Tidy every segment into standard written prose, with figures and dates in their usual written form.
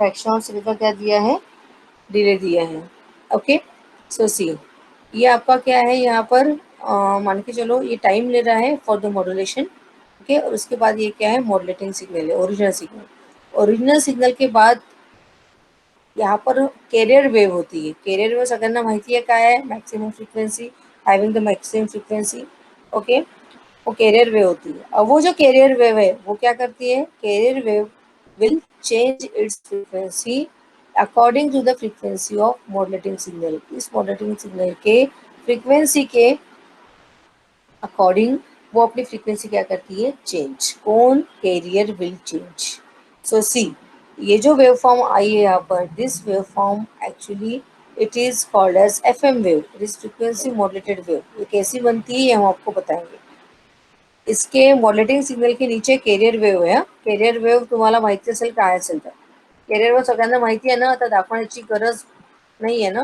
Fraction of सी का क्या दिया है, डिले दिया है। ओके, सो सी ये आपका क्या है यहाँ पर, मान के चलो ये टाइम ले रहा है फॉर द मॉड्यूलेशन। ओके, और उसके बाद ये क्या है, मॉड्यूलेटिंग सिग्नल है, ओरिजिनल सिग्नल। ओरिजिनल सिग्नल के बाद यहाँ पर कैरियर वेव होती है। कैरियर वेव सगळ्यांना माहिती आहे काय आहे, maximum frequency, having the maximum frequency. Okay, वो कैरियर वेव होती है। अब वो जो कैरियर वेव है वो क्या करती है, carrier wave will change its frequency according to the frequency of modulating signal. इस मॉड्यूलेटिंग सिग्नल के फ्रीक्वेंसी के अकॉर्डिंग वो अपनी फ्रीक्वेंसी क्या करती है, चेंज। कौन, carrier will change. So see ये जो वेव फॉर्म आई है यहाँ पर, this wave form actually it is called as FM wave, it is frequency modulated wave. ये कैसी बनती है ये हम आपको बताएंगे। इसके मॉड्युलेटिंग सिग्नल के नीचे कैरियर वेव आहे। कैरियर वेव तुम्हाला माहिती असेल काय असेल तर, कैरियर वेव सगळ्यांना माहिती आहे ना, आता दाखवण्याची गरज नाही आहे ना।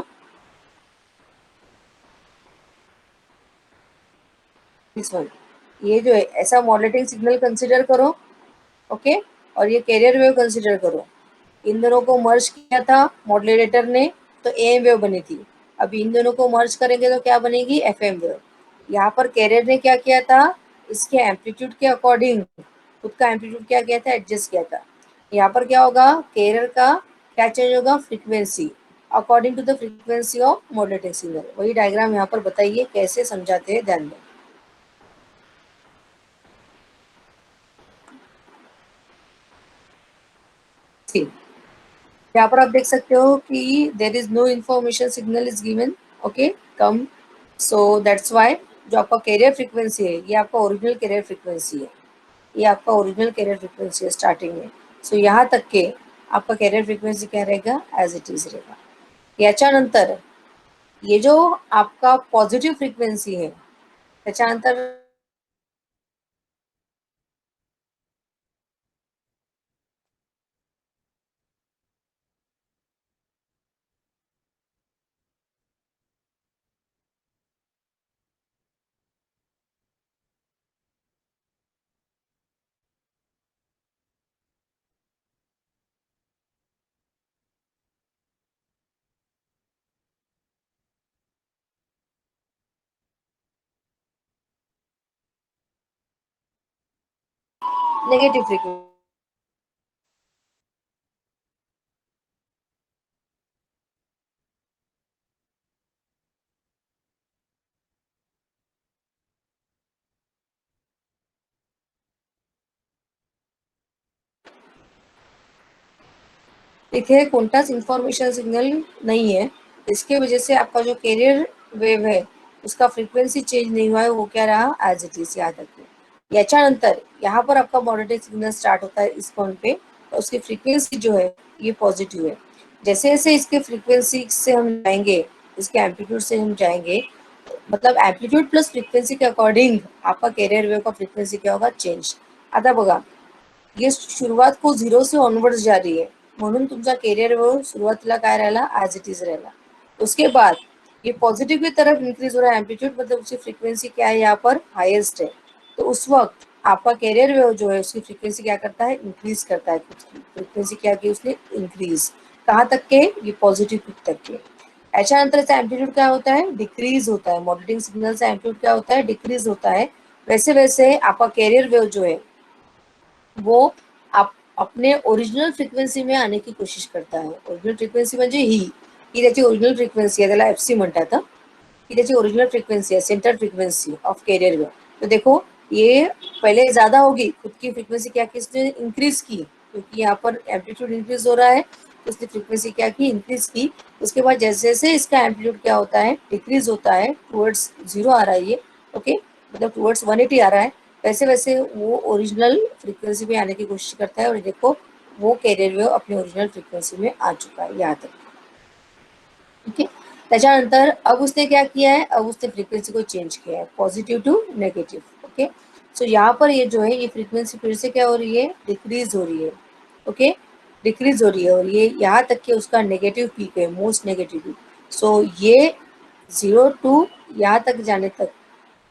दिस वन, ये जो है ऐसा मॉड्युलेटिंग सिग्नल कंसिडर करो। ओके, और ये कैरियर वेव कंसिडर करो। इन दोनों को मर्ज किया था मॉड्यूलेटर ने तो एएम वेव बनी थी। अब इन दोनों को मर्ज करेंगे तो क्या बनेगी, एफएम वेव। यहाँ पर कैरियर ने क्या किया था, इसके एम्पलीट्यूड के अकॉर्डिंग खुद का एम्पलीट्यूड क्या किया था, एडजस्ट किया था। यहाँ पर क्या होगा, कैरियर का क्या चेंज होगा, frequency according to the frequency of modulating signal. वही डायग्राम यहाँ पर बताइए कैसे समझाते हैं, ध्यान दें। यहाँ पर आप देख सकते हो कि there is no information signal is given. Okay, come, so that's why जो आपका कैरियर फ्रीक्वेंसी है ये आपका ओरिजिनल कैरियर फ्रीक्वेंसी है। ये आपका ओरिजिनल कैरियर फ्रीक्वेंसी है स्टार्टिंग में। सो यहाँ तक के आपका कैरियर फ्रीक्वेंसी क्या रहेगा, ॲज इट इज रहेगा। याच्यानंतर ये जो आपका पॉझिटिव्ह फ्रिक्वेन्सी आहे त्याच्यानंतर नेगेटिव्ह फ्रिक्वेन्सी। इथे कोणताच इन्फॉर्मेशन सिग्नल नहीं है, इसके वजह से आपका जो कैरियर वेव है उसका फ्रीक्वेंसी चेंज नहीं हुआ है, वो क्या रहा, एज इट इज। याद रखिए याच्यानंतर यहाँ पर आपका मॉड्यूलेटेड सिग्नल स्टार्ट होता है इस पॉइंट पे, और उसकी फ्रीक्वेंसी जो है ये पॉजिटिव है। जैसे जैसे इसके फ्रीक्वेंसी से हम जाएंगे, इसके एम्पलीट्यूड से हम जाएंगे, मतलब एम्पलीट्यूड प्लस फ्रीक्वेंसी के अकॉर्डिंग आपका कैरियर वेव का फ्रीक्वेंसी क्या होगा, चेंज। आता बघा ये सुरुवात को 0 से ऑनवर्ड्स जा रही है, म्हणून तुमचा कैरियर वेव सुरुवातीला काय राहिला, ॲज इट इज राहिला। उसके बाद ये पॉजिटिव की तरफ इंक्रीज हो रहा है एम्पलीट्यूड, मतलब उसकी फ्रीक्वेंसी क्या है यहाँ पर, हाईएस्ट है। तो उस वक्त आपका कैरियर वेव जो है उसकी फ्रीक्वेंसी क्या करता है, इंक्रीज करता है। फ्रीक्वेंसी क्या की उसने, इंक्रीज। कहाँ तक के, ये पॉजिटिव पीक तक के। याच्यानंतरचा एम्पलीट्यूड क्या होता है, डिक्रीज होता है। मॉड्यूलेटिंग सिग्नलचा एम्पलीट्यूड क्या होता है, डिक्रीज होता है। वैसे वैसे आपका कैरियर वेव जो है वो आप अपने ओरिजिनल फ्रिक्वेन्सी में आने की कोशिश करता है। ओरिजिनल फ्रिक्वेन्सी म्हणजे ही त्याची ओरिजिनल फ्रिक्वेन्सी आहे, त्याला एफसी म्हणतात हं। ही त्याची ओरिजिनल फ्रिक्वेंसी है, centre frequency of carrier wave. तो देखो ये पहले ज़्यादा होगी, खुद की फ्रिक्वेंसी क्या की इसने, इंक्रीज की, क्योंकि यहाँ पर एम्पलीट्यूड इंक्रीज हो रहा है तो उसने फ्रिक्वेंसी क्या की, इंक्रीज की। उसके बाद जैसे जैसे इसका एम्पलीट्यूड क्या होता है, डिक्रीज होता है, टूवर्ड्स 0 आ रहा है ये। ओके, मतलब टूवर्ड्स 180 आ रहा है, वैसे वैसे वो ओरिजिनल फ्रिक्वेंसी में आने की कोशिश करता है। और देखो वो कैरियर वेव अपने ओरिजिनल फ्रिक्वेंसी में आ चुका है यहाँ तक। ठीक है, त्याच्यानंतर अब उसने क्या किया है, अब उसने फ्रीक्वेंसी को चेंज किया है, पॉजिटिव टू नेगेटिव। ओके, सो यहाँ पर ये जो है ये फ्रीक्वेंसी फिर से क्या हो रही है, डिक्रीज हो रही है। ओके, डिक्रीज हो रही है, और ये यहाँ तक कि उसका नेगेटिव पीक है, मोस्ट नेगेटिव पीक। सो ये 0 टू यहाँ तक जाने तक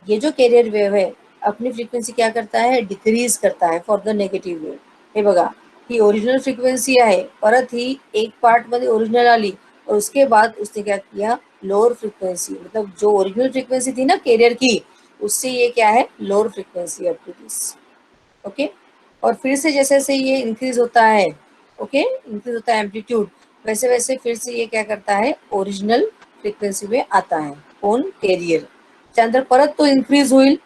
ये जो कैरियर वेव है अपनी फ्रीक्वेंसी क्या करता है, डिक्रीज करता है फॉर द नेगेटिव वेव। हे बघा ही ओरिजिनल फ्रिक्वेन्सी आहे, परत ही एक पार्ट मध्ये ओरिजिनल आली और उसके बाद उसने क्या किया, लोअर फ्रिक्वेंसी, मतलब जो ओरिजिनल फ्रिक्वेंसी थी ना कैरियर की, उससे ये क्या है, lower frequency up to this. Okay, और फिर से जैसे जैसे ये इंक्रीज होता है, ओके, इंक्रीज होता है एम्पलीट्यूड, वैसे वैसे फिर से ये क्या करता है, ओरिजिनल फ्रिक्वेंसी में आता है, कौन, कैरियर। त्यानंतर परत तो इंक्रीज होईल,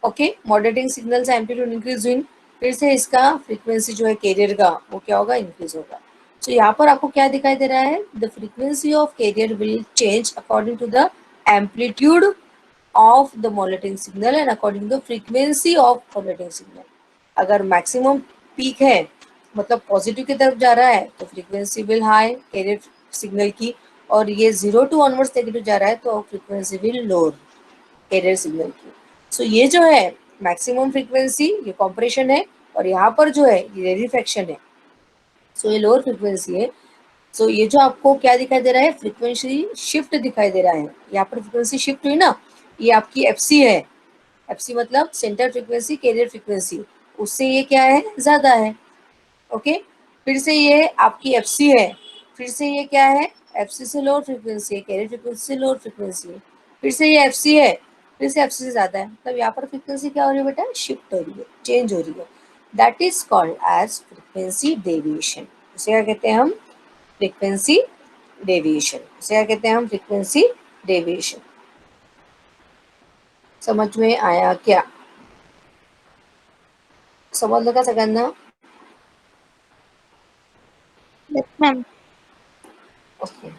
ओके, मॉडरेटिंग सिग्नल से एम्पलीट्यूड इंक्रीज हुई, फिर से इसका फ्रीक्वेंसी जो है कैरियर का वो क्या होगा, इंक्रीज होगा। तो यहाँ पर आपको क्या दिखाई दे रहा है, the frequency of carrier will change according to the amplitude of the moderating signal and according to the frequency of moderating signal. अगर मैक्सिमम पीक है, मतलब पॉजिटिव की तरफ जा रहा है, तो frequency will high carrier signal की, और ये 0 टू ऑनवर्ड्स नेगेटिव जा रहा है तो frequency will lower career signal की। सो ये जो है मैक्सिमम फ्रीक्वेंसी, ये कॉम्प्रेशन है, और यहाँ पर जो है ये रेडिफेक्शन है। सो ये लोअर फ्रीक्वेंसी है। सो ये जो आपको क्या दिखाई दे रहा है, फ्रीक्वेंसी शिफ्ट दिखाई दे रहा है, यहाँ पर फ्रीक्वेंसी शिफ्ट हुई ना, ये आपकी एफसी है, एफसी मतलब सेंटर फ्रीक्वेंसी कैरियर फ्रीक्वेंसी, उससे ये क्या है, ज्यादा है। ओके, फिर से ये आपकी एफसी है, फिर से ये क्या है, एफसी से लोअर फ्रीक्वेंसी है, कैरियर फ्रीक्वेंसी से लोअर फ्रीक्वेंसी है, फिर से ये एफसी है, फिर से एफसी से ज्यादा है, मतलब यहाँ पर फ्रीक्वेंसी क्या हो रही है बेटा, शिफ्ट हो रही है, चेंज हो रही है। That is called as frequency deviation. उसे क्या कहते हैं हम, फ्रीक्वेंसी डेविएशन। उसे क्या कहते हैं हम, फ्रीक्वेंसी डेविएशन। समझ में आया क्या, समजलं का सगळ्यांना? Yes, ma'am. Okay,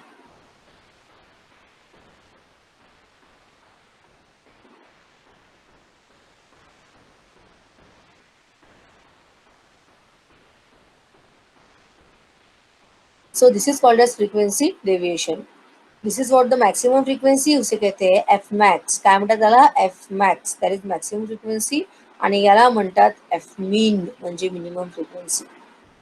so this is called as frequency deviation. This is what the maximum frequency, उसे कहते हैं एफ मॅक्स. काय म्हणतात त्याला, F max, that is maximum frequency. आणि याला म्हणतात एफ मीन, म्हणजे मिनिमम फ्रिक्वेन्सी.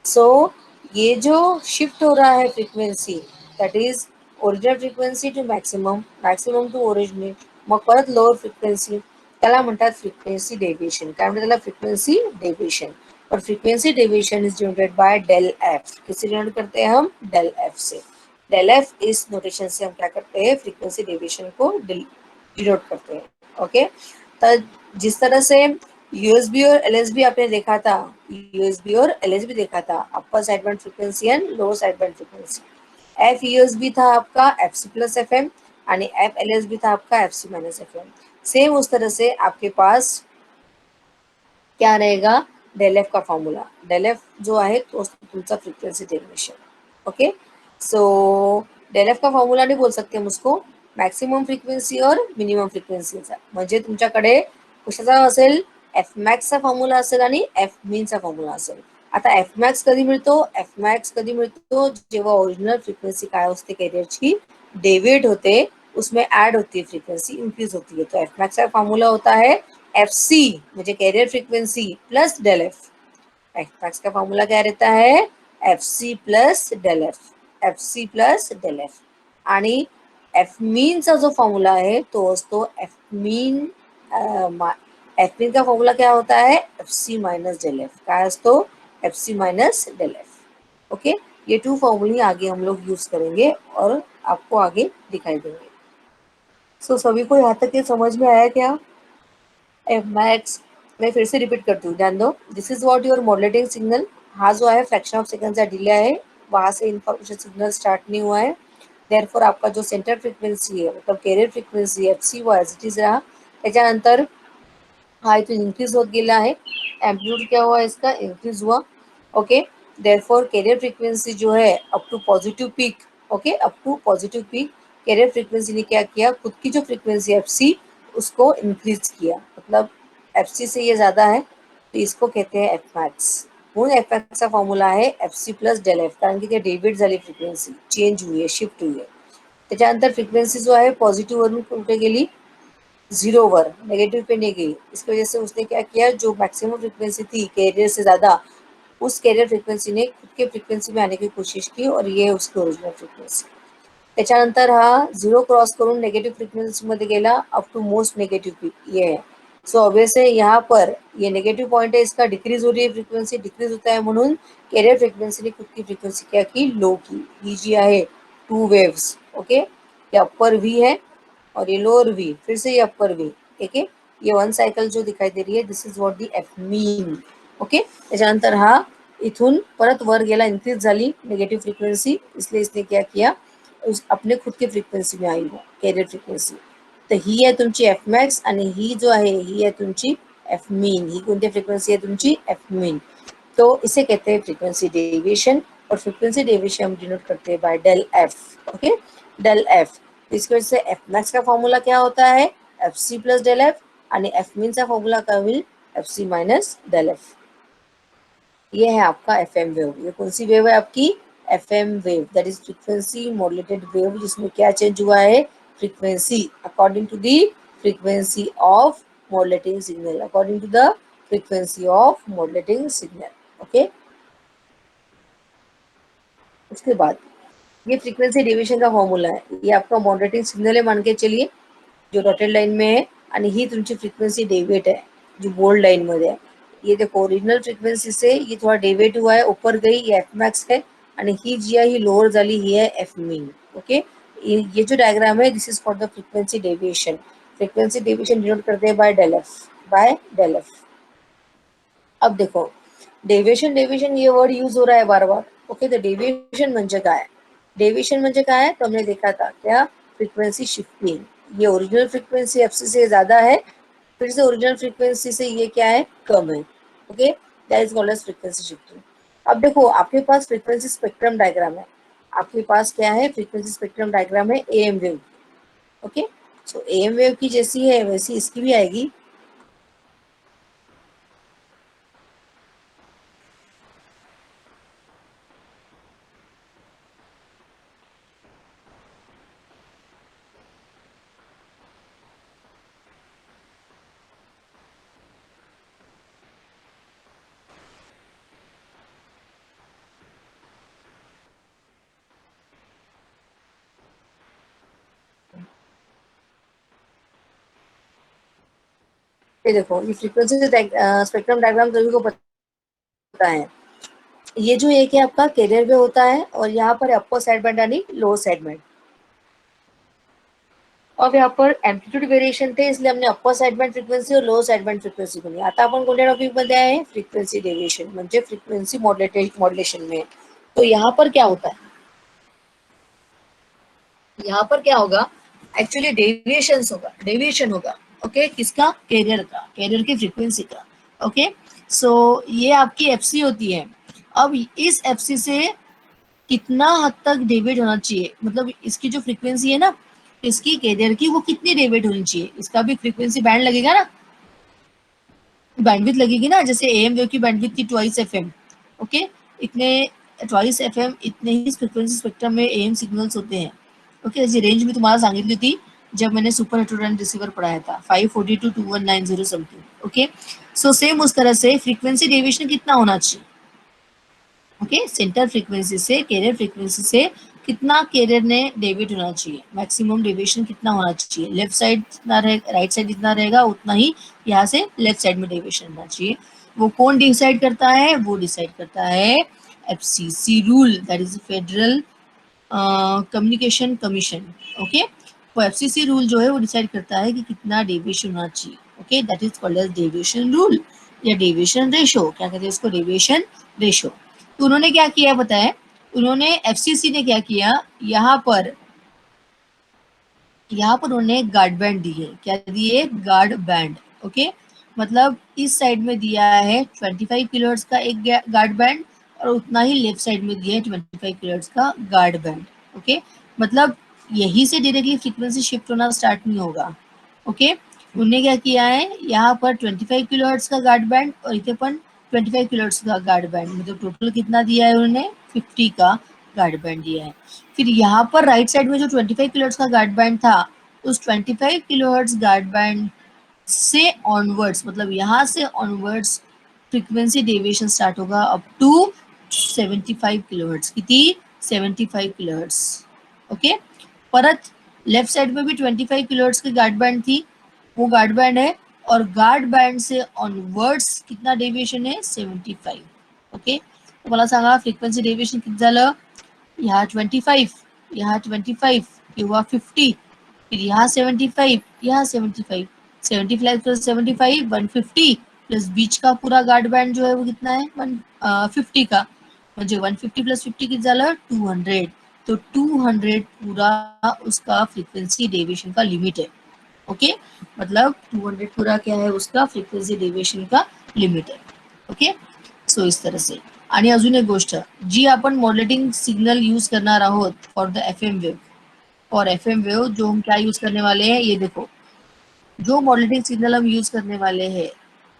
सो ये जो शिफ्ट हो रहा है frequency, that is original frequency to maximum, maximum to original, मग परत लोअर फ्रिक्वेन्सी, त्याला म्हणतात फ्रिक्वेन्सी डेविएशन. काय म्हणतात त्याला, फ्रिक्वेन्सी डेविएशन. और frequency deviation is denoted by del F. किससे डिनोट करते हैं हम, डेल एफ से. डेल एफ इस नोटेशन से हम क्या करते हैं, फ्रीक्वेंसी डेविएशन को डिनोट करते हैं. ओके, तो जिस तरह से यूएसबी और एलएसबी आपने देखा था, यूएसबी और एलएसबी देखा था, upper side band frequency and lower side band frequency. F USB था आपका F C plus F M, आणि एफ एलएसबी था आपका F C minus F M. Same उस तरह से आपके पास क्या रहेगा, डेल एफ का फॉर्मूला. डेल एफ जो आहे तो तुमचा frequency deviation. Okay, so del F का फॉर्मूला नाही बोल सकते हम उसको, मॅक्सिमम फ्रिक्वेन्सी और मिनिमम फ्रिक्वेन्सीचा. म्हणजे तुमच्याकडे कशाचा असेल, एफ मॅक्सचा फॉर्म्युला असेल आणि एफ मीनचा फॉर्म्युला असेल. आता एफ मॅक्स कधी मिळतो, एफ मॅक्स कधी मिळतो, जेव्हा ओरिजिनल फ्रिक्वेन्सी काय असते कॅरियरची, डेविएट होते, उसमें ऐड होती है फ्रीक्वेंसी, इंक्रीज होती है. तो एफ मैक्स का फॉर्मूला होता है एफ सी, म्हणजे carrier frequency plus del F. F max का फॉर्मूला क्या रहता है, F C plus del F, F C plus del F. आणि एफ मीनचा जो फॉर्मूला है तो असतो एफ मीन, एफ मीन का फॉर्मूला क्या होता है, F C minus del F. काय असतो, F C minus del F. Okay, ये टू फॉर्मूले आगे हम लोग यूज करेंगे और आपको आगे दिखाई देंगे. सो सभी को यहाँ तक ये समझ में आया क्या, एफ मैक्स. मैं फिर से रिपीट करती हूँ, ध्यान दो. This is what your moderating signal. हा जो है फ्रैक्शन ऑफ सेकंड का डिले है, वहां से इन्फॉर्मेशन सिग्नल स्टार्ट नहीं हुआ है. देयरफॉर आपका जो सेंटर फ्रिक्वेन्सी है, मतलब कैरियर फ्रिक्वेन्सी एफ सी, वो ॲज इट इज राहा. त्याच्यानंतर हा इथून इन्क्रीज होत गेला आहे, एम्पलीट्यूड क्या हुआ इसका, इंक्रीज हुआ. ओके, देयरफॉर कैरियर फ्रीक्वेंसी जो है up to positive peak, okay, up to positive peak, carrier frequency ने क्या किया, खुद की जो फ्रीक्वेंसी एफ सी उसको इंक्रीज किया, मतलब एफ सी से ये ज्यादा है, तो इसको कहते हैं एफ मॅक्स. म्हणून एफ मॅक्सचा फॉर्म्युला आहे F C plus del F, कारण की ते डेव्हिएट झाली फ्रिक्वेन्सी, चेंज हुई है, शिफ्ट हुई है. त्याच्यानंतर फ्रिक्वेन्सी जो आहे पॉझिटिव्ह वरून कुठे गेली, जीरो वर, नेगेटिव पे नहीं गई. इसकी वजह से उसने क्या किया, जो मैक्सिमम फ्रिक्वेंसी थी कैरियर से ज्यादा, उस कैरियर फ्रिक्वेंसी ने खुद के फ्रिक्वेंसी में आने की कोशिश की, और ये उसकी ओरिजिनल फ्रिक्वेंसी. त्याच्यानंतर हा झिरो क्रॉस करून नेगेटिव्ह फ्रिक्वेन्सी मध्ये गेला, up to most negative peak, ये है. सो ऑब्वियस है यहाँ पर ये नेगेटिव पॉइंट है, इसका डिक्रीज हो रही है, फ्रिक्वेंसी डिक्रीज होता है म्हणून कॅरियर फ्रिक्वेन्सी ने खुद की फ्रिक्वेंसी क्या की, लो की. ही जी आहे टू वेव्स. ओके, ये अपर वी है और ये लोअर वी, फिर से ये अपर वी. ठीक आहे, ये वन सायकल जो दिखाई दे रही है, this is what the F mean. Okay, त्याच्यानंतर हा इथून परत वर गेला, इंक्रीज झाली नेगेटिव्ह फ्रिक्वेन्सी, इसलिए इसने क्या किया, अपने खुद की फ्रिक्वेन्सी में आई वो कॅरियर फ्रिक्वेन्सी. तर ही आहे तुमची एफ मॅक्स आणि ही जो आहे ही आहे तुमची एफ मीन. ही कोणती फ्रिक्वेन्सी आहे तुमची, एफ मीन. तो इसे कहते हैं फ्रीक्वेंसी डेविएशन, और फ्रीक्वेंसी डेविएशन हम डिनोट करते हैं by del F. Okay, del F. इसकी वजह से एफ मैक्स का फॉर्मूला क्या होता है, F C plus del F, आणि एफ मीन का फॉर्मूला क्या होईल, F C minus del F. ये है आपका एफ एम वेव. ये कौन सी वेव है आपकी, F M wave, that is frequency modulated wave, जिसमें क्या चेंज हुआ है, frequency according to the frequency of modulating signal, according to the frequency of modulating signal. Okay, उसके बाद ये फ्रीक्वेंसी डेविएशन का फॉर्मूला है. ये आपका मॉडरेटिंग सिग्नल है मान के चलिए, जो डॉटेड लाइन में है, आणि ही तुमची फ्रीक्वेंसी डेविएट आहे जो बोल्ड लाइन मध्ये आहे. ये देखो ओरिजिनल फ्रीक्वेंसी से ये थोड़ा डेविएट हुआ है, ऊपर गई, ये एफ मैक्स है, आणि ही जी आहे ही लोअर झाली, ही आहे एफ मीन. ओके, ये जो डायग्राम है, this is for the frequency deviation. Frequency deviation denote करते हैं by del F, by del F. अब देखो, डेविएशन डेविएशन ये वर्ड यूज हो रहा है बार बार. ओके, तो डेविएशन म्हणजे काय, डेविएशन म्हणजे काय, तो हमने देखा था क्या, फ्रीक्वेंसी शिफ्टिंग. ये ओरिजिनल फ्रीक्वेंसी एफसी से ज्यादा है, फिर से ओरिजिनल फ्रीक्वेंसी से ये क्या है, कम है. Okay, that is called as frequency shifting. अब देखो आपके पास फ्रीक्वेंसी स्पेक्ट्रम डायग्राम है, आपके पास क्या है, फ्रीक्वेंसी स्पेक्ट्रम डायग्राम है am wave. Okay, so am wave की जैसी है वैसी इसकी भी आएगी. ये देखो, ये फ्रीक्वेंसी स्पेक्ट्रम डायग्राम सभी को पता है. ये जो एक है आपका कैरियर वेव होता है, और यहाँ पर अपर साइड बैंड यानी लोअर साइड बैंड. अब यहाँ पर एम्पलीट्यूड वेरिएशन थे, इसलिए हमने अपर साइड बैंड फ्रिक्वेन्सी और लोअर साइड बैंड फ्रिक्वेन्सी बनली. आता आपण कोणत्या टॉपिक मध्ये आहे, फ्रिक्वेन्सी डेविएशन म्हणजे फ्रिक्वेन्सी मॉड्युलेशन में. तो यहाँ पर क्या होता है, यहाँ पर क्या होगा, एक्चुअली डेविएशन होगा. ओके, किसका, कैरियर का, कैरियर की फ्रीक्वेंसी का. ओके, सो ये आपकी एफसी होती है. अब इस एफसी से कितना हद तक डेविएट होना चाहिए, मतलब इसकी जो फ्रीक्वेंसी है ना, इसकी कैरियर की, वो कितनी डेविएट होनी चाहिए, इसका भी फ्रीक्वेंसी बैंड लगेगा ना, बैंडविड्थ लगेगी ना. जैसे एएम वेव की बैंडविड्थ थी ट्वाइस एफएम. ओके, इतने ट्वाइस एफएम, इतने ही फ्रीक्वेंसी स्पेक्ट्रम में एएम सिग्नल्स होते हैं. ओके, ऐसी रेंज में तुम्हारा सांगितली थी जब मैंने सुपर हेटेरोडाइन रिसीवर पढ़ाया था, 540 to 2190 something. Okay, so same उस तरह से फ्रीक्वेंसी डेविएशन कितना होना चाहिए. ओके, सेंटर फ्रीक्वेंसी से कैरियर फ्रीक्वेंसी से कितना कैरियर ने डेविएट होना चाहिए, मैक्सिमम डेविएशन कितना होना चाहिए, लेफ्ट साइड जितना रहेगा, राइट साइड जितना रहेगा उतना ही यहाँ से लेफ्ट साइड में डेविएशन होना चाहिए. वो कौन डिसाइड करता है, वो डिसाइड करता है FCC rule, that is federal communication commission. Okay, वो एफसीसी रूल जो है वो डिसाइड करता है कि कितना डेविएशन होना चाहिए. Okay, that is called as deviation rule या डेविएशन रेशो. क्या कहते हैं इसको, डेविएशन रेशो. तो उन्होंने क्या किया पता है, उन्होंने एफसीसी ने क्या किया, यहाँ पर उन्होंने गार्ड बैंड दिए. क्या दिए, गार्ड बैंड. ओके, मतलब इस साइड में दिया है 25 किलोहर्ट्ज का एक गार्ड बैंड, और उतना ही लेफ्ट साइड में दिया है 25 किलोहर्ट्ज का गार्ड बैंड. ओके, मतलब यही से डायरेक्टली फ्रीक्वेंसी शिफ्ट होना स्टार्ट नहीं होगा. ओके, उन्होंने क्या किया है, यहाँ पर 25 किलोहर्ट्ज का गार्ड बैंड और इथे पण 25 किलोहर्ट्ज का गार्ड बैंड, मतलब टोटल कितना दिया है उन्होंने, 50 का गार्ड बैंड दिया है. फिर यहाँ पर राइट साइड में जो 25 किलोहर्ट्ज का गार्ड बैंड था, उस 25 किलोहर्ट्ज गार्ड बैंड से ऑनवर्ड्स, मतलब यहाँ से ऑनवर्ड्स फ्रीक्वेंसी डेविएशन स्टार्ट होगा अप टू 75 किलोहर्ट्ज. किती, 75 किलोहर्ट्ज. ओके, परत लेफ्ट साइड में भी 25 किलोहर्ट्ज की गार्ड बैंड थी, वो गार्ड बैंड है और गार्ड बैंड से ऑनवर्ड्स कितना डेविएशन है 75. ओके, तर मला सांगा फ्रिक्वेन्सी डेविएशन किती झालं, ह्या 25, ह्या 25 किंवा 50, फिर यहाँ 75, यहाँ 75, 75 प्लस 75 150 प्लस बीच का पूरा गार्ड बैंड जो है वो कितना है 150 का, म्हणजे 150 प्लस 50 किती झालं 200. तो 200 पूरा उसका फ्रीक्वेंसी डेविएशन का लिमिट है. ओके, मतलब 200 पूरा क्या है उसका फ्रीक्वेंसी डेविएशन का लिमिट है. ओके, सो इस तरह से. आणि अजून एक गोष्ट जी आपण मॉड्युलेटिंग सिग्नल यूज करणार आहोत फॉर द एफएम वेव, और एफएम वेव जो हम क्या यूज करने वाले हैं, ये देखो जो मॉड्युलेटिंग सिग्नल हम यूज करने वाले हैं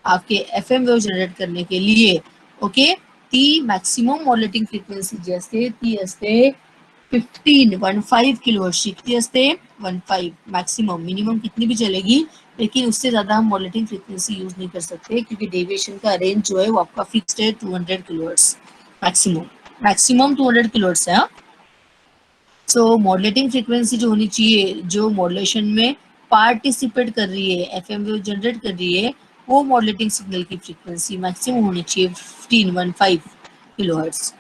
आपके एफएम वेव जनरेट करने के लिए, ओके, ती मॅक्सिमम मॉड्युलेटिंग फ्रिक्वेन्सी जी असते ती असते 15 किलोहर्ट्ज. कितनी असते 15. मैक्सिमम, मिनिमम कितनी भी चलेगी, लेकिन उससे ज्यादा हम मॉड्युलेटिंग फ्रीक्वेंसी यूज नहीं कर सकते क्योंकि डेविएशन का रेंज जो है वो आपका फिक्स्ड है 200 किलोहर्ट्ज मैक्सिमम. मैक्सिमम 200 किलोहर्ट्ज है. सो मॉड्युलेटिंग फ्रीक्वेंसी जो होनी चाहिए, जो मॉड्युलेशन में पार्टिसिपेट कर रही है, एफएम वेव जनरेट कर रही है, वो मॉड्युलेटिंग सिग्नल की फ्रीक्वेंसी मैक्सिमम होनी चाहिए 15 किलोहर्ट्ज.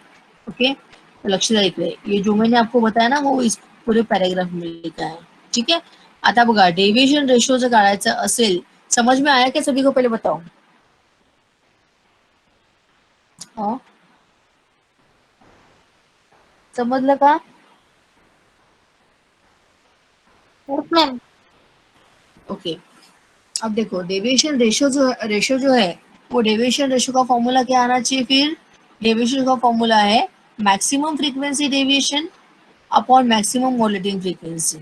ओके, तो लक्षात इकडे ये जो मैंने आपको बताया ना वो इस पूरे पॅरेग्राफ में लिखा है. ठीक है, आता बघा डेविएशन रेशो जर काढायचा असेल, समझ में आया क्या सभी को, पहले बताओ. हाँ, समजलं का? Yes, ma'am. ओके, अब देखो डेविएशन रेशो जो है वो डेविएशन रेशो का फॉर्मूला क्या आना चाहिए, फिर डेविएशन का फॉर्मूला है maximum frequency deviation upon maximum modulating frequency.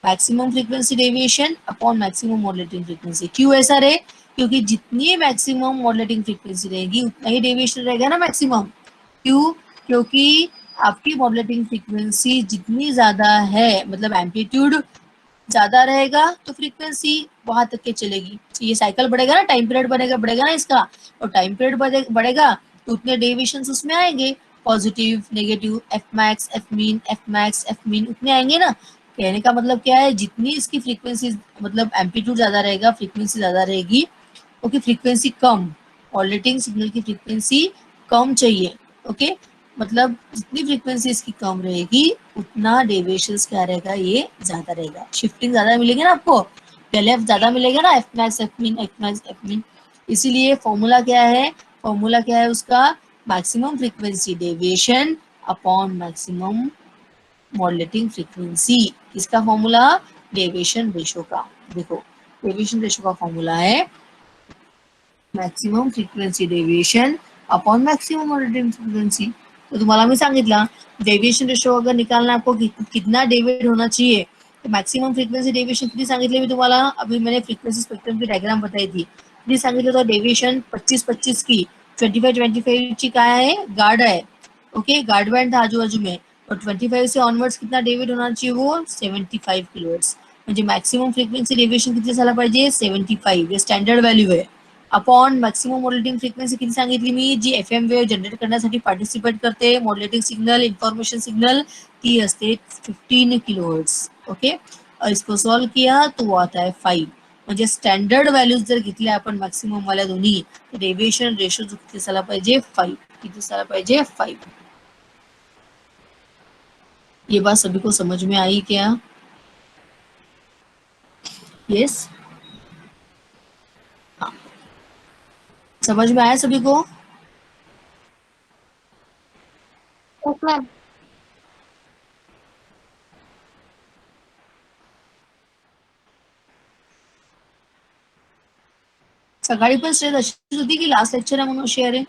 Maximum frequency deviation upon maximum modulating frequency. क्यों ऐसा रहे, क्योंकि जितनी मैक्सिमम मॉड्युलेटिंग फ्रीक्वेंसी रहेगी उतना ही डेविएशन रहेगा ना मैक्सिमम. क्यों, क्योंकि आपकी मॉड्युलेटिंग फ्रीक्वेंसी जितनी ज्यादा है, मतलब एम्पलीट्यूड ज्यादा रहेगा तो फ्रीक्वेंसी वहां तक के चलेगी. तो ये साइकिल बढ़ेगा ना, टाइम पीरियड बढ़ेगा ना इसका, और टाइम पीरियड बढ़ेगा तो उतने डेविएशन उसमें आएंगे, positive negative F max F mean उतने आएंगे ना. कहने का मतलब क्या है, जितनी इसकी फ्रीक्वेंसी मतलब एम्पलीट्यूड ज्यादा रहेगा, फ्रीक्वेंसी ज्यादा रहेगी, क्योंकि फ्रीक्वेंसी कम, ऑलरेटिंग सिग्नल की फ्रीक्वेंसी कम चाहिए. ओके, मतलब जितनी फ्रीक्वेंसी इसकी कम रहेगी उतना डेविएशन क्या रहेगा, ये ज्यादा रहेगा. शिफ्टिंग ज्यादा मिलेगी ना आपको, पहले एफ ज्यादा मिलेगा ना, एफ मैक्स एफ मीन. इसीलिए फॉर्मूला क्या है, फॉर्मूला क्या है उसका, maximum frequency deviation upon maximum modulating frequency. इसका फॉर्मूला डेविएशन रेशो का. देखो डेविएशन रेशो का फॉर्मूला है maximum frequency deviation upon maximum modulating frequency. तो तुम्हाला मी सांगितलं डेविएशन रेशो अगर निकालना आपको कितना डेविएट होना चाहिए, तो मैक्सिमम फ्रीक्वेंसी डेविएशन कितनी सांगितली मी तुम्हाला, अभी मैंने फ्रीक्वेंसी स्पेक्ट्रम की डायग्राम बताई थी. किती सांगितलं होतं डेविएशन 25-25 की, 25-25 ची काय आहे गार्ड आहे. ओके, गार्ड बैंड था आजूबाजू में, और 25 से ऑनवर्ड्स कितना डेविएट होना चाहिए वो 75 किलोहर्ट्ज. म्हणजे मॅक्सिमम फ्रिक्वेन्सी डेविएशन किती झाला पाहिजे 75, हे स्टँडर्ड व्हॅल्यू आहे. अपॉन मॅक्सिमम मॉड्युलेटिंग फ्रिक्वेन्सी किती सांगितली मी, जी एफएम वेव जनरेट करण्यासाठी पार्टिसिपेट करते मॉड्युलेटिंग सिग्नल इन्फॉर्मेशन सिग्नल, ती असते 15 किलोहर्ट्ज. ओके, इसको सॉल्व किया तो वो आता है 5. म्हणजे स्टँडर्ड व्हॅल्यूज जर घेतल्या आपण मॅक्सिमम वाल्या दोन्ही, तर डेविएशन रेशो जो किती झाला पाहिजे 5. किती झाला पाहिजे 5. ये बात सभी को समझ में आई क्या? यस, हाँ, समझ में आया सभी को? Yes, ma'am. सकाळी पण स्ट्रेस अशीच होती की लास्ट लेक्चर आहे म्हणून शेअर आहे.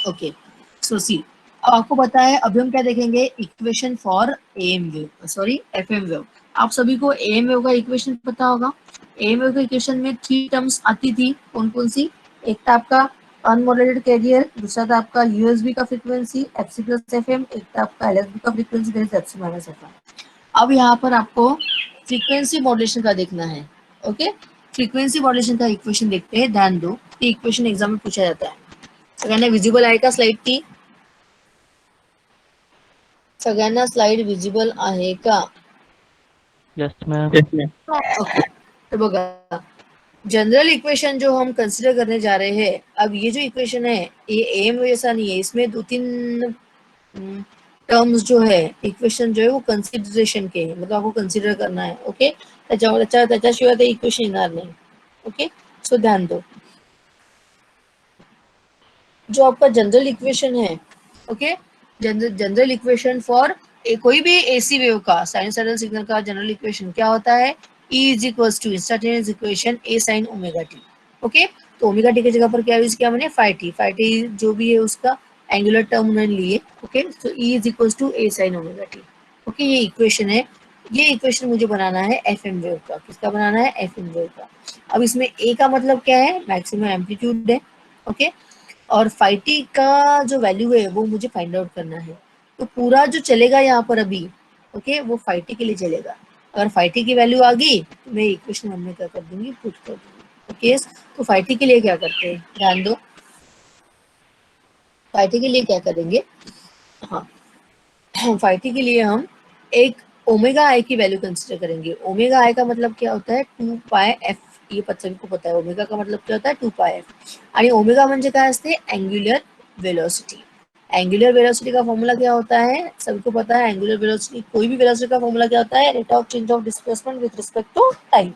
ओके, सो सी, अब आपको पता है अभी हम क्या देखेंगे, equation for am wave, sorry FM wave. आप सभी को एएम वेव का इक्वेशन पता होगा. एएम वेव के इक्वेशन में 3 टर्म्स आती थी, कौन कौन सी, एक था आपका अनमॉड्यूलेटेड कैरियर, दूसरा था आपका यूएसबी का फ्रीक्वेंसी एफसी प्लस एफएम, एक था आपका एलएसबी का frequency that is FC minus FM. अब यहाँ पर आपको फ्रीक्वेंसी मॉड्यूलेशन का देखना है। ओके, फ्रीक्वेंसी मॉड्यूलेशन का इक्वेशन देखते हैं, ध्यान दो, ये इक्वेशन एग्जाम में पूछा जाता है। सगळ्यांना विजिबल आहे का स्लाइड ती? सगळ्यांना स्लाइड विजिबल आहे का? Yes ma'am. ओके, तो बघा, जनरल इक्वेशन जो हम कंसिडर करने जा रहे हैं, अब ये जो इक्वेशन है ये एम जैसा नहीं है, इसमें 2-3 टर्म्स जो है इक्वेशन जो है वो कंसिडरेशन के है, मतलब आपको कंसिडर करना है। ओके, त्याच्याशिवाय ते इक्वेशन येणार नाही। ओके, सो ध्यान दो, जो आपका जनरल इक्वेशन है, ओके, जनरल इक्वेशन फॉर कोई भी एसी वेव का साइनसॉइडल सिग्नल का जनरल इक्वेशन क्या होता है? E is equal to instantaneous equation A sine omega T. Okay, तो ओमेगा टी की जगह पर क्या यूज किया मैंने? फाई टी जो भी है उसका एंगुलर टर्म उन्होंने लिए। Okay, so E is equal to A sine omega T. Okay, ये इक्वेशन है, ये इक्वेशन मुझे बनाना है एफएम वेव का। किसका बनाना है? एफएम वेव का। अब इसमें ए का मतलब क्या है? मैक्सिमम एम्पलीट्यूड है। ओके, और फाई टी का जो वैल्यू है वो मुझे फाइंड आउट करना है। तो पूरा जो चलेगा यहाँ पर अभी, ओके, वो फाई टी के लिए चलेगा। अगर फाई टी की वैल्यू आ गई तो मैं इक्वेशन में क्या कर दूंगी? पुट कर दूंगी। ओके, तो फाई टी के लिए क्या करते हैं, ध्यान दो, फाई टी के लिए क्या करेंगे? हाँ, फाई टी के लिए हम एक ओमेगा आई की वैल्यू कंसिडर करेंगे। ओमेगा आई का मतलब क्या होता है? 2 पाय एफ। ये सभी को पता है ओमेगा का मतलब क्या होता है? 2 पाय एफ। आणि ओमेगा म्हणजे काय असते? Angular velocity. एंगुलर वेलोसिटी का फॉर्मूला क्या होता है? सबको पता है एंगुलर वेलोसिटी, कोई भी वेलोसिटी का फॉर्मूला क्या होता है? Rate of change of displacement with respect to time.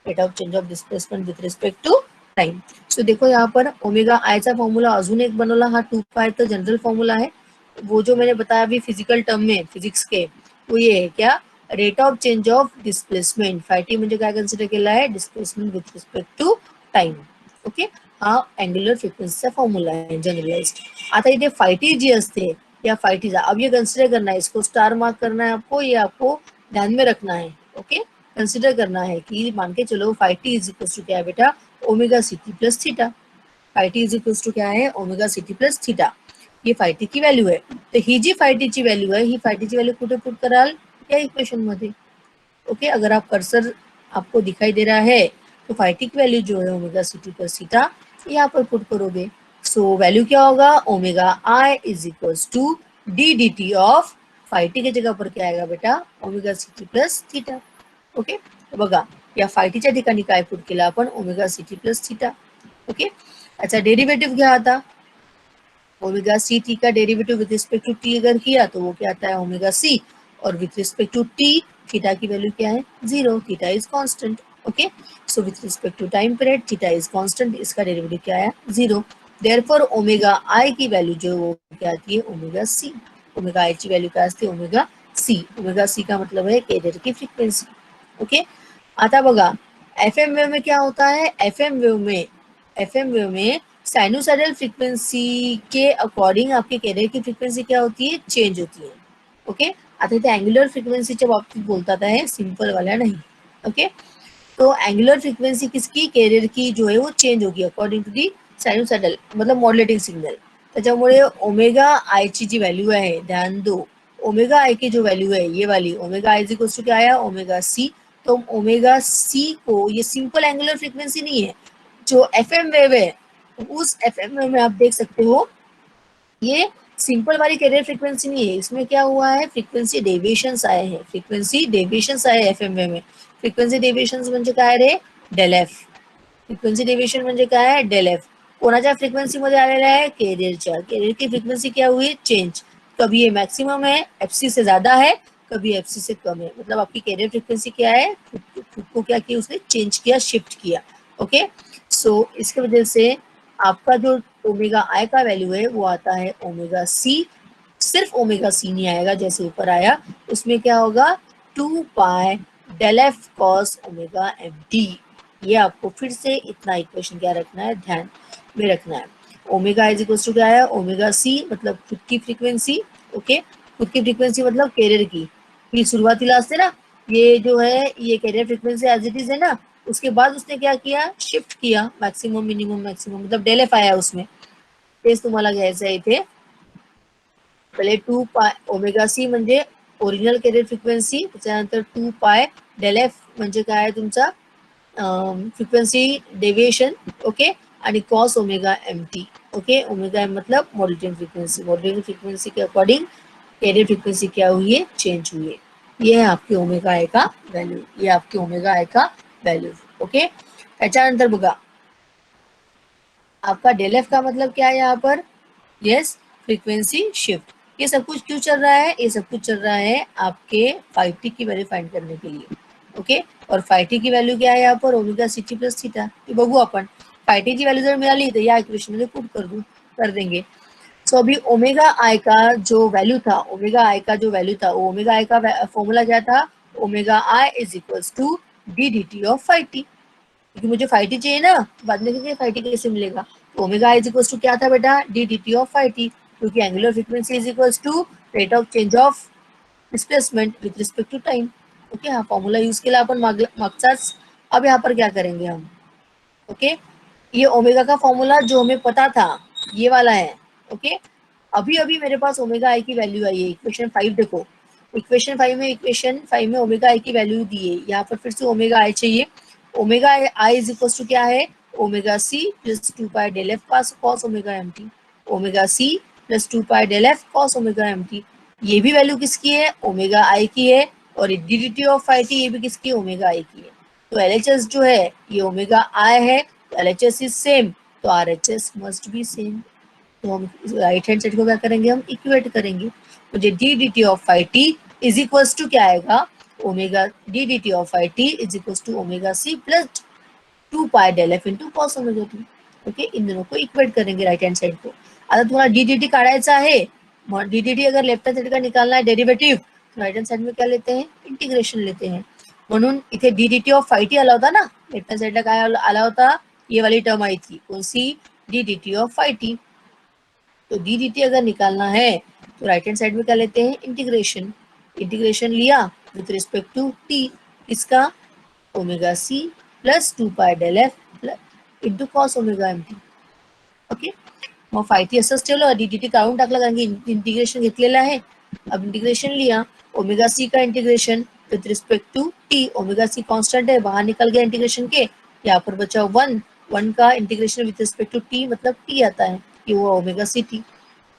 Rate of change of displacement with respect to time. So देखो यहाँ पर ओमेगा आई चा फॉर्मूला अजून एक बनवला, हा 2 पाय तो जनरल फॉर्मूला है। वो जो मैंने बताया अभी फिजिकल टर्म में, फिजिक्स के, वो ये है क्या? Rate of change of displacement. Phi t म्हणजे काय कन्सिडर केला आहे? Displacement with respect to time. Okay, हा अँग्युलर फ्रिक्वेन्सीचा फॉर्मूला है जनरलाइज्ड। आता इथे फाय टी जी असते, या फाय टीचा अब ये कंसिडर करना है, इसको स्टार मार्क करना है आपको, ये आपको ध्यान में रखना है। ओके, कंसिडर करना है कि मान के चलो phi t is equal to क्या है बेटा? Omega C T plus theta. Phi t is equal to क्या है? Omega C T plus theta. ये फाय टी की व्हॅल्यू आहे। तर ही जी फाय टीची व्हॅल्यू आहे, ही फाय टीची व्हॅल्यू कुठे पुट कराल? या इक्वेशन मध्ये। ओके, अगर आप कर्सर आपको दिखाई दे रहा है तो फाय टी की वैल्यू जो है omega C T plus theta, यहाँ पर पुट करोगे। सो वैल्यू क्या होगा? Omega i is equals to d D T of phi t की जगह पर क्या आएगा बेटा? Omega C T plus theta. Okay, बघा, या फाय टीच्या ठिकाणी काय पुट केलं आपण? Omega C T plus theta. Okay, अच्छा डेरिवेटिव घ्या आता। ओमेगा सी टी का derivative with respect to t अगर किया तो वो क्या आता है? ओमेगा सी, और with respect to t theta की वैल्यू क्या है? 0। Theta is constant. Okay, so with respect to time period theta is constant, इसका डेरिवेटिव क्या है? 0। देयरफॉर ओमेगा आई की वैल्यू जो वो क्या आती है? ओमेगा सी। ओमेगा आई की वैल्यू क्या असते? Omega C. ओमेगा सी का मतलब है कैरियर की फ्रीक्वेंसी। ओके, आता बघा, एफएम वेव में क्या होता है? एफएम वेव में साइनोसाइडल फ्रीक्वेंसी के अकॉर्डिंग आपके कैरियर की फ्रीक्वेंसी क्या होती है? चेंज होती है। ओके, आता इथे अँग्युलर फ्रीक्वेंसीच्या बाबतीत बोलतात आहे, सिंपल वाल्या नहीं। ओके, तो एंगुलर फ्रीक्वेंसी किसकी? कैरियर की जो है वो चेंज होगी अकॉर्डिंग टू दी साइनोसाइडल, मतलब मॉड्युलेटिंग सिग्नल। त्याच्यामुळे ओमेगा आई ची जी व्हॅल्यू आहे, ध्यान दो, ओमेगा आई की जो वैल्यू है ये वाली, ओमेगा आई इक्वल टू क्या आया? Omega c. तो ओमेगा सी को, ये सिंपल एंगुलर फ्रीक्वेंसी नहीं है, जो एफएम वेव है उस एफएम वेव में आप देख सकते हो, ये सिंपल वाली कैरियर फ्रीक्वेंसी नहीं है, इसमें क्या हुआ है? फ्रीक्वेंसी डेविएशंस आए हैं, फ्रीक्वेंसी डेविएशंस आए एफएम वेव में। फ्रीक्वेंसी डेविएशंस म्हणजे काय रे? Del F. फ्रीक्वेंसी डेविएशन म्हणजे काय आहे? Del F. कोणाच्या फ्रीक्वेंसी मध्ये आलेला आहे? कैरियरच्या। कैरियर की फ्रीक्वेंसी क्या हुई? चेंज। कभी ये मैक्सिमम है, एफसी से ज्यादा है, कभी एफसी से कम है, मतलब आपकी कैरियर फ्रीक्वेंसी क्या है? खुद को क्या किया उसने? चेंज किया, शिफ्ट किया। ओके, सो इसकी वजह से आपका जो ओमेगा आई का वैल्यू है वो आता है ओमेगा सी। सिर्फ ओमेगा सी नहीं आएगा जैसे ऊपर आया, उसमें क्या होगा? 2 pi del f cos omega m d. ये आपको फिर से इतना इक्वेशन क्या रखना है? ध्यान में रखना है। ओमेगा इज इक्वल टू क्या है? ओमेगा सी मतलब खुद की फ्रीक्वेंसी। ओके, खुद की फ्रीक्वेंसी मतलब कैरियर की। फिर सुरुवातीला असते ना, ये जो है ये carrier frequency as it is है ना, उसके बाद उसने क्या किया? शिफ्ट किया, मैक्सिमम मिनिमम मैक्सिमम, मतलब डेल एफ आया उसमें। तेच तुम्हाला घ्यायचं आहे इथे. पहिले 2 पाय ओमेगा सी म्हणजे ओरिजिनल कॅरियर फ्रिक्वेन्सी, त्याच्यानंतर 2 पाय डेल एफ म्हणजे काय आहे तुमचा फ्रिक्वेन्सी डेविएशन, ओके, आणि cos omega M T, okay. Omega m मतलब मॉड्यूलेटिंग फ्रिक्वेंसी, मॉड्यूलेटिंग फ्रिक्वेंसी के अकॉर्डिंग कैरियर फ्रिक्वेंसी क्या हुई है, चेंज हुई है. ये है आपकी ओमेगा आई का वैल्यू, ये आपकी ओमेगा आई का वैल्यू, ओके. त्याच्यानंतर बघा आपका डेल एफ का मतलब क्या है यहाँ पर, यस, फ्रीक्वेंसी शिफ्ट. ये सब कुछ क्यों चल रहा है, ये सब कुछ चल रहा है आपके 5t की वैल्यू फाइंड करने के लिए, ओके. और 5t की वैल्यू क्या है यहाँ पर, omega C T plus theta. ये बघू आपण 5t ची वैल्यू जर मिळाली तर या इक्वेशन मध्ये पुट कर देंगे. सो अभी ओमेगा आई का जो वैल्यू था, ओमेगा आई का जो वैल्यू था, ओमेगा आई का फॉर्मूला क्या था, omega i is equals to d D T of 5t. क्योंकि मुझे 5t चाहिए ना, बाद में देखिए 5t कैसे मिलेगा. तो omega i is equals to क्या था बेटा, d D T of 5t, क्योंकि angular frequency is equals to rate of change of displacement with respect to time, okay. हा फॉर्मूला यूज केला आपण मागचाच. अब यहाँ पर क्या करेंगे हम, ओके. ये ओमेगा का फॉर्मूला जो हमें पता था ये वाला है, ओके. अभी अभी मेरे पास ओमेगा आई की वैल्यू आई है, इक्वेशन 5 देखो, इक्वेशन 5 में ओमेगा आई की वैल्यू दी है, यहाँ पर फिर से ओमेगा आई चाहिए. Omega i is equal to क्या है, ओमेगा सी plus 2 pi del f cos omega M t, omega सी plus 2 pi del f cos omega M t. ये भी वैल्यू किसकी है, ओमेगा आई की है, और D D T of I T ये भी किसकी, ओमेगा आई की है. तो एलएचएस जो है ये ओमेगा आई है, तो एलएचएस इज सेम, तो आरएचएस मस्ट बी सेम. तो हम राइट हैंड साइड को क्या करेंगे, हम इक्वेट करेंगे. मुझे D D T of five T is equals to क्या आएगा, omega D D T of five T is equals to omega C plus 2 pi del F into cos omega T, okay. इन दोनों को equate करेंगे right hand side को. आता तुम्हाला D D T काढायचा आहे, मग डी डी टी अगर लेफ्ट हैंड साइड का निकालना है डेरिवेटिव, तो राइट हैंड साइड में क्या लेते हैं, इंटिग्रेशन लेते हैं. म्हणून इथे D D T of five T आला होता ना, लेफ्ट हैंड साइडला काय आला होता, ये वाली टर्म आई थी, कौन सी, D D T of five T. तो डी डी टी अगर निकालना है तो राइट हैंड साइड में क्या लेते हैं, इंटीग्रेशन. इंटीग्रेशन लिया विथ रिस्पेक्ट टू टी, इसका ओमेगा सी plus 2 pi del F into cos omega M T, okay. मग 5t असंच ठेवलं, डी डी टी काढून टाकलं कारण की इंटिग्रेशन घेतलेलं आहे. अब इंटीग्रेशन लिया, ओमेगा सी का integration with respect to t, omega c constant है, बाहर निकल गया इंटीग्रेशन के, यहाँ पर बचा 1 का integration with respect to t मतलब टी आता है, ये हुआ ओमेगा सी टी,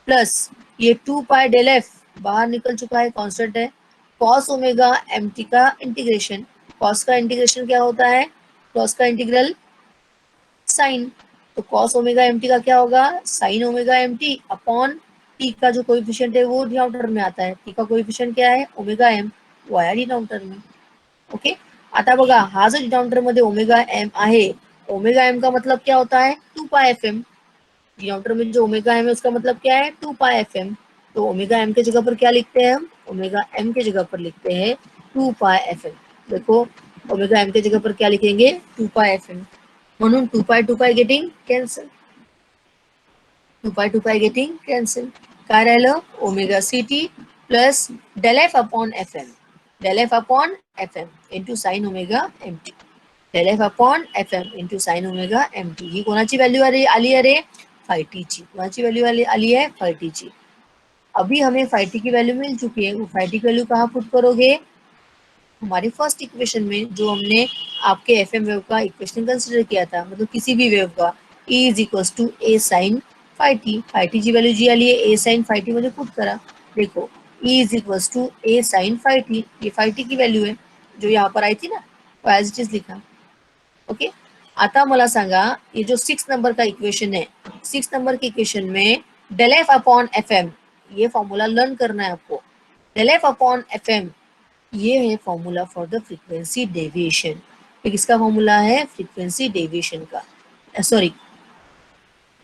प्लस ये 2 पाई डेल एफ बाहर निकल चुका है, कांस्टेंट है, कॉस ओमेगा एम टी का इंटीग्रेशन. कॉस का इंटीग्रेशन क्या होता है, कॉस का इंटीग्रल साइन, तो कॉस ओमेगा एम टी का क्या होगा, sine omega M t upon t का जो कोएफिशिएंट है वो डिनोमिनेटर में आता है. टी का कोएफिशिएंट क्या है, ओमेगा एम, वो आया डिनोमिनेटर में, ओके. आता बघा हा जो डिनोमिनेटर मध्ये ओमेगा एम आहे, ओमेगा एम का मतलब क्या होता है, 2 पाई एफ एम. डिनोमिनेटर में जो ओमेगा एम है उसका मतलब क्या है, 2 पाई एफ एम. तो ओमेगा एम के जगह पर क्या लिखते हैं हम, ओमेगा एम के जगह पर लिखते हैं 2 पाई एफ एम. देखो ओमेगा एम के जगह पर क्या लिखेंगे, 2 पाई एफ एम. म्हणून 2 pi getting cancel, 2 pi getting cancel. काय राहिलं, omega C T plus del F upon F M, del F upon F M into sine omega M T, del F upon F M into sine omega M T. ही कोणाची value आली अरे, 5t ची. कोणाची value आली है, 5t ची. अभी हमें 5t की वैल्यू मिल चुकी है, वो 5t की वैल्यू कहाँ पुट करोगे, हमारी फर्स्ट इक्वेशन में जो हमने आपके एफ एम वेव का इक्वेशन कंसिडर किया था, मतलब किसी भी वेव का, E is equals to A sine 5t. 5t ची व्हॅल्यू जी आली आहे ए साइन 5t मध्ये पुट करा. देखो E is equals to A sine 5t, ये 5t की वैल्यू है जो यहाँ पर आई थी ना, वो एज इट इज लिखा, ओके. आता मला सांगा, ये जो 6 नंबर का इक्वेशन है, 6 नंबर के इक्वेशन में del F upon F m, ये फॉर्मूला लर्न करना है आपको. Del F upon F m ये है formula for the frequency deviation. ये किसका फॉर्मूला है, फ्रीक्वेंसी डेविएशन का, sorry,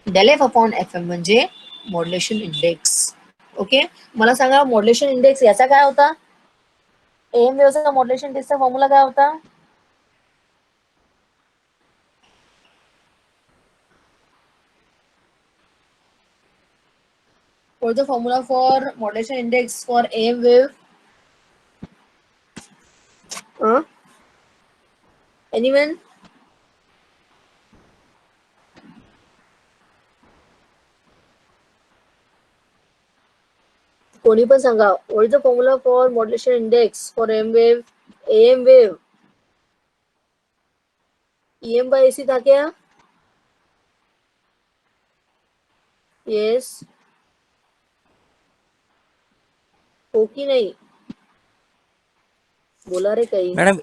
del F upon F m म्हणजे मॉड्युलेशन इंडेक्स, ओके. मला सांगा मॉड्युलेशन इंडेक्स याचा काय होता, एम वेव्हचा मॉड्युलेशन इंडेक्सचा फॉर्मूला काय होता, what the formula for modulation index for AM wave? Anyone? कोणी पण सांगा, what is the formula for modulation index for M wave, M wave? EM by AC था क्या? यस, हो की नहीं? बोला रे कहीं. मैडम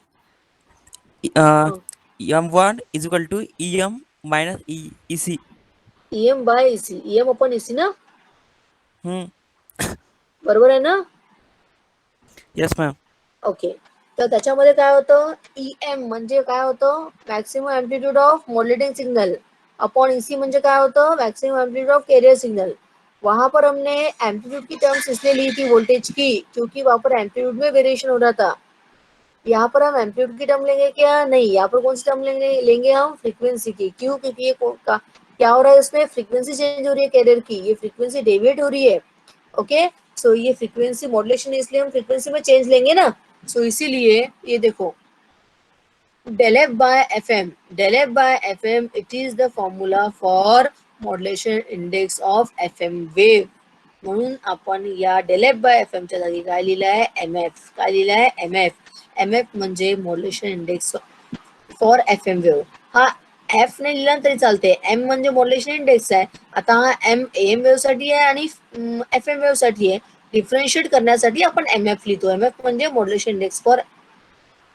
हाँ. M1 is equal to EM minus EC. EM by AC, EM upon AC ना, हम्म बरोबर आहे ना? Yes ma'am. ओके. तर त्याच्यामध्ये काय होतं, EM म्हणजे काय होतं, maximum amplitude of modulating signal upon EC म्हणजे काय होतं, maximum amplitude of carrier signal. वहां पर हमने एम्प्लीट्यूड की टर्म्स इसलिए ली थी वोल्टेज की, क्योंकि वहां पर एम्प्लीट्यूड में वेरिएशन हो रहा था. यहाँ पर हम एम्प्लीट्यूड की टर्म लेंगे क्या? नहीं. यहाँ पर कौन सी टर्म लेंगे हम? फ्रीक्वेंसी की. क्यों? क्योंकि ये क्या हो रहा है, इसमें फ्रीक्वेंसी चेंज हो रही है कैरियर की, ये फ्रीक्वेंसी डेविएट हो रही है. ओके, सो ये फ्रीक्वेंसी मॉड्यूलेशन, इसलिए हम फ्रीक्वेंसी में चेंज लेंगे ना. सो इसीलिए ये देखो, del f by fm, del f by fm, it is the formula for modulation index of fm wave. म्हणून आपण या del f by fm च्या जागी काय लिहिलं आहे? mf. काय लिहिलं आहे? mf म्हणजे modulation index for fm wave. हा f ने लिहिला तरी चालते, m म्हणजे मॉड्युलेशन इंडेक्स आहे. आता हा m am वेव्ह साठी आहे आणि fm वेव्ह साठी आहे. डिफरन्शिएट करण्यासाठी आपण mf लिहितो. mf म्हणजे modulation index for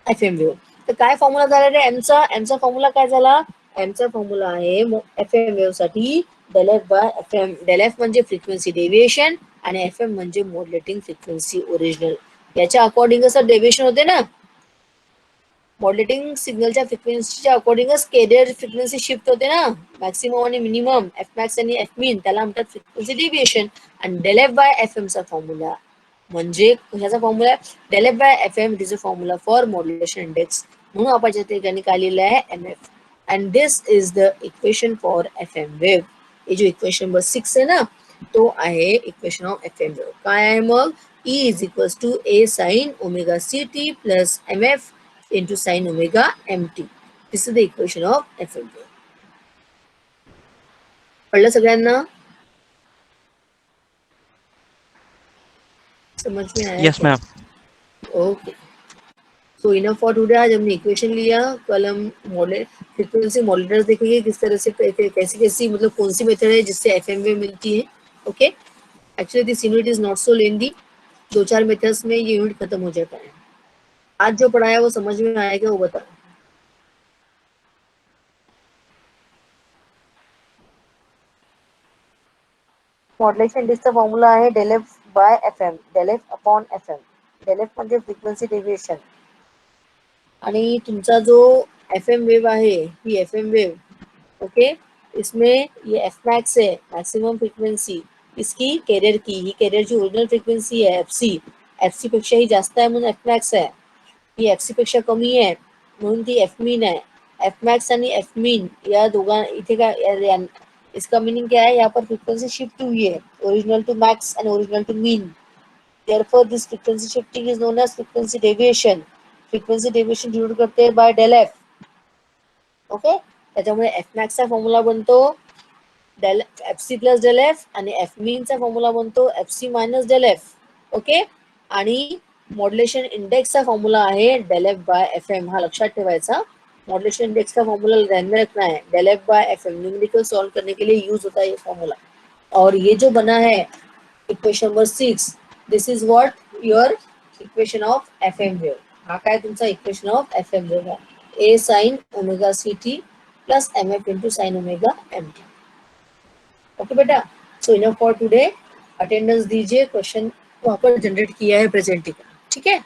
fm wave. तर काय फॉर्म्युला झाला रे एमचा फॉर्म्युला काय झाला? एमचा फॉर्म्युला आहे एफएम वेव्ह साठी del f by fm. del f म्हणजे फ्रिक्वेन्सी डेव्हिएशन आणि एफएम म्हणजे मॉड्युलेटिंग फ्रिक्वेन्सी ओरिजिनल. याच्या अकॉर्डिंग असं डेव्हिएशन होते ना, मॉड्युलेटिंग सिग्नलच्या फ्रिक्वेन्सीच्या अकॉर्डिंगच कॅरियर फ्रिक्वेन्सी शिफ्ट होते ना, मॅक्सिमम आणि मिनिमम, एफ मॅक्स आणि एफ मीन, त्याला म्हणतात फ्रिक्वेन्सी डेव्हिएशन. आणि del f by fm चा फॉर्म्युला म्हणजे ह्याचा फॉर्म्युला आहे del f by fm, it is a formula for modulation index. म्हणून आपण त्या ठिकाणी काय लिहिलं आहे? mf. And this is the equation for fm wave. हे जो इक्वेशन नंबर 6 आहे ना, तो आहे इक्वेशन ऑफ fm वेव्ह. काय आहे मग? E is equals to a sin omega ct plus mf into sin omega mt. This is the equation of fm wave. कळलं सगळ्यांना? समझ में आया? Yes ma'am. Okay, so enough for today. आज हमने इक्वेशन लिया, कल हम मॉडल फ्रीक्वेंसी मॉड्यूलेटर्स देखेंगे, किस तरह से कैसी कैसी मतलब कौन सी मेथड है जिससे एफएम वेव मिलती है. Okay, actually this unit is not so lengthy. 2-4 methods में ये यूनिट खत्म हो जाता है. आज जो पढ़ाया वो समझ में आएगा, वो बता. मॉड्युलेशन इंडेक्सचा फॉर्म्युला आहे del f by fm, del f upon fm. del f म्हणजे फ्रिक्वेन्सी डेव्हिएशन आणि तुमचा जो एफएम वेव आहे, ही एफएम वेव, ओके, इसमें ये एफ मैक्स है, मैक्सिमम फ्रिक्वेन्सी इसकी कैरियर की. ही कैरियरची ओरिजिनल फ्रिक्वेन्सी आहे एफसी. एफसी पेक्षा ही जास्त आहे म्हणून एफ मॅक्स आहे. ही एफसी पेक्षा कमी आहे म्हणून ती एफ मीन आहे. एफ मॅक्स आणि एफ मीन या दोघां इथे काय, इसका मीनिंग क्या है, यहाँ पर फ्रिक्वेंसी शिफ्ट हुई है original to max and original to mean. therefore this frequency shifting is known as frequency deviation. frequency deviation denote करते हैं बाय del f. ओके, त्याच्यामुळे एफ मॅक्स चा फॉर्म्युला बनतो del fc plus del f आणि F mean चा formula बनतो fc minus del f. Okay, आणि modulation इंडेक्सचा formula आहे del f by fm. हा लक्षात ठेवायचा. मॉड्युलेशन इंडेक्स का फॉर्मूला ध्यान में रखना है. del f by fm numerical solve करने के लिए यूज होता है ये फॉर्मूला. और ये जो बना है equation number 6, this is what your equation of fm wave. हा काय तुमचा इक्वेशन ऑफ fm वेव है. a sin omega ct plus mf into sine omega mt. Okay बेटा, सो इनफ फॉर टुडे. अटेंडेंस दीजिए, क्वेश्चन वहां पर जनरेट किया है प्रेजेंट का. ठीक है.